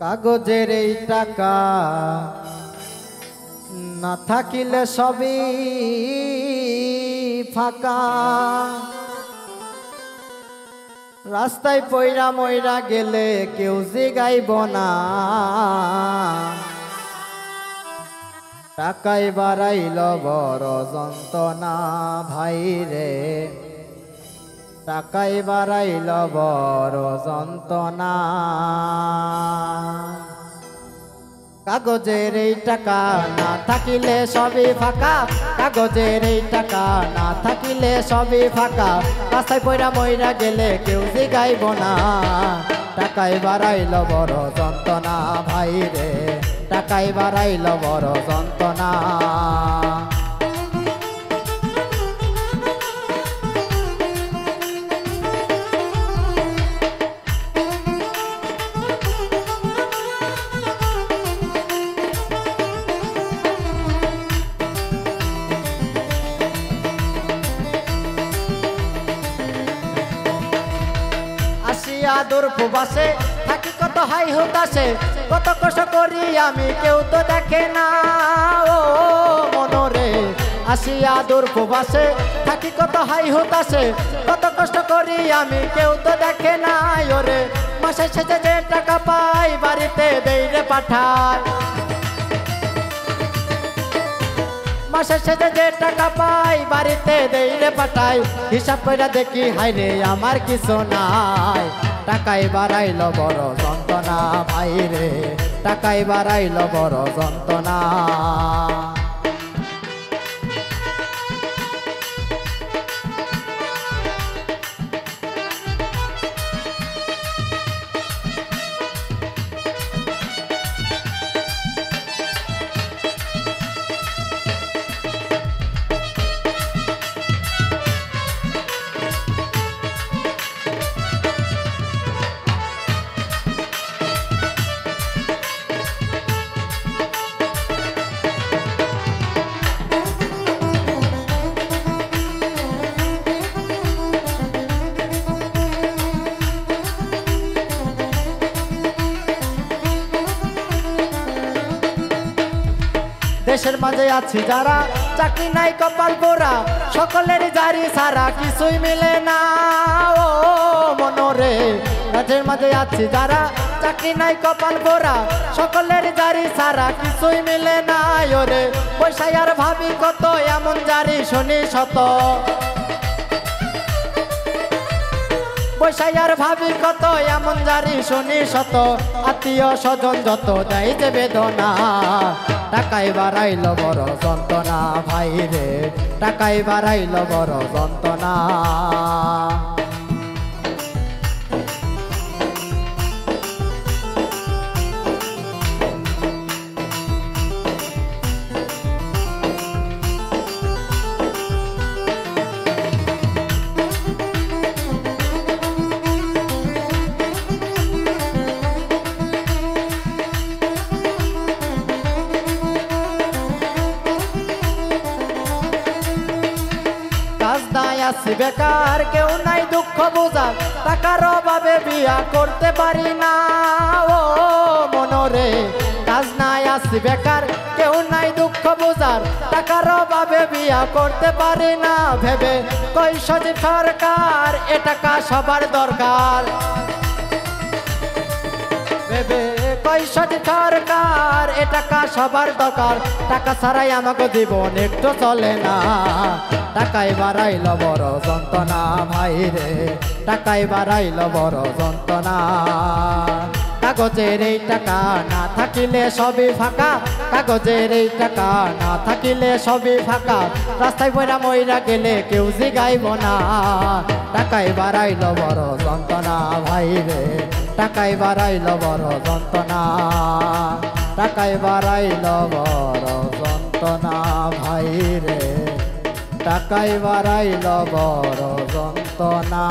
কাগজের এই টাকা না থাকিলে সবই ফাঁকা। রাস্তায় পয়রা ময়রা গেলে কেউ জিগাইব না। টাকায় বাড়াইল বড় যন্ত্রণা ভাই রে, টাকায় বাড়াইল বড় যন্ত্রণা। কাগজের এই টাকা না থাকিলে সবই ফাঁকা, কাগজের এই টাকা না থাকিলে সবই ফাঁকা। রাস্তায় পয়রা ময়রা গেলে কেউ জিগাইব না। টাকায় বাড়াইল বড় যন্ত্রণা ভাই রে, টাকায় বাড়াইল বড় যন্ত্রণা। দূর প্রবাসে থাকি কত হাই হতাশে, কত কষ্ট করি আমি কেউ তো দেখে না। ও মনরে আসিয়া দূর প্রবাসে থাকি কত হাই হতাশে, কত কষ্ট করি আমি কেউ তো দেখে না। ওরে মাসে শেষে যে টাকা পাই বাড়িতে দেইরে পাঠায়, মাসে শেষে যে টাকা পাই বাড়িতে দেইরে পাঠাই। হিসাব কইরা দেখি হাইরে আমার কিছু নাই। টাকায় বাড়াইল বড় যন্ত্রণা ভাই রে, টাকায় বাড়াইল বড় যন্ত্রণা। দেশের মাঝে আছি যারা চাকরি নাই কপাল পোড়া, সকলের জারি সারা কিছুই মিলে না। ও মনরে দেশের মাঝে আছি যারা চাকরি নাই কপাল পোড়া, সকলের জারি সারা কিছুই মিলে না। ওরে পয়সা আর ভাবি কত এমন জারি শুনি শত, পয়সা আর ভাবি কত এমন জারি শুনি শত। আত্মীয় স্বজন যত দেয় যে বেদনা, টাকায় বাড়াইল বড় যন্ত্রণা ভাই রে, টাকায় বাড়াইল বড় যন্ত্রণা। আছি বেকার কেউ নাই দুঃখ বোঝার, টাকার অভাবে বিয়া করতে পারি না। ও মনরে কাজ নাই আছি বেকার কেউ নাই দুঃখ বোঝার, টাকার অভাবে বিয়া করতে পারি না। ভেবে কইস যে সরকার এ টাকা সবার দরকার, ভেবে কইস যে সরকার এ টাকা সবার দরকার। টাকা ছাড়াই আমাকে জীবন একটু চলে না। টাকায় বাড়াইল বড় যন্ত্রণা ভাই রে, টাকায় বাড়াইল বড় যন্ত্রণা। কাগজের এই টাকা না থাকিলে সবই ফাঁকা, কাগজের এই টাকা না থাকিলে সবই ফাঁকা। রাস্তায় পয়রা ময়রা গেলে কেউ জিগাইব না। টাকায় বাড়াইল বড় যন্ত্রণা ভাই রে, টাকায় বাড়াইল বড় যন্ত্রণা, টাকায় বাড়াইল বড় যন্ত্রণা ভাই রে, টাকায় বাড়াইল বড় যন্ত্রণা।